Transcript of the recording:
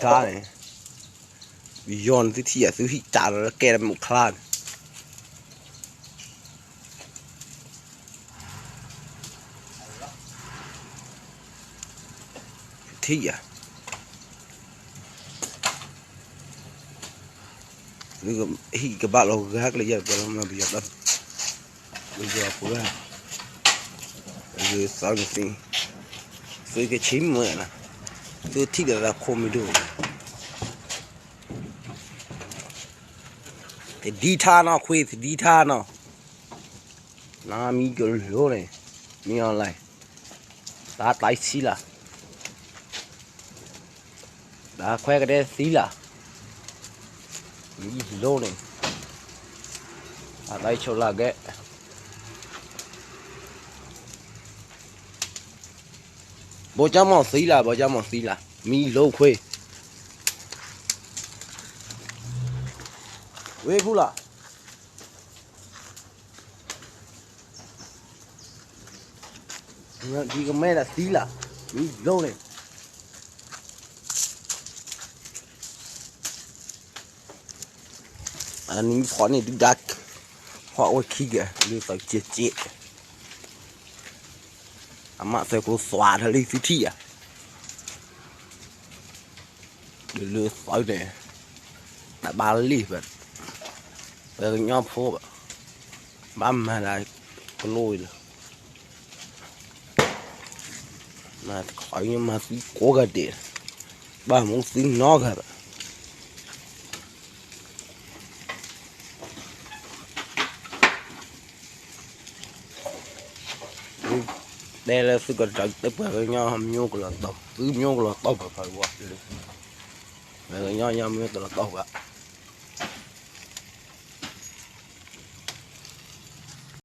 ta này vì giòn thì thìa thứ hít trả nó kè một khan thìa nếu hít cái bạn lâu gác lấy giờ mà bây giờ của ra bây giờ sao được gì với cái chín mượn nè tôi thích là không được thì đi tha nó khuya thì đi tha nó mi cái lỗ này mi online đã tái xí là đã khoe cái đấy xí là mi lỗ này ở đây chỗ là cái bộ cháu mỏng xí là mi lỗ khuya về phu là đi cái mẹ là tí là mi lỗ này anh khó này đi đặt họ ôi khi kìa đi phải chết mà phải có xóa ra đi thì à để lừa sói này đã ba lì vậy bây giờ nhau phố vậy băm mà lại có lôi rồi mà khỏi nhưng mà tí cố gắng để ba muốn xin nó cả đây là sự cần trọng tiếp với nhau hầm nhau của là tàu cứ nhau của là tàu phải qua rồi nhau nhau mới là tàu ạ.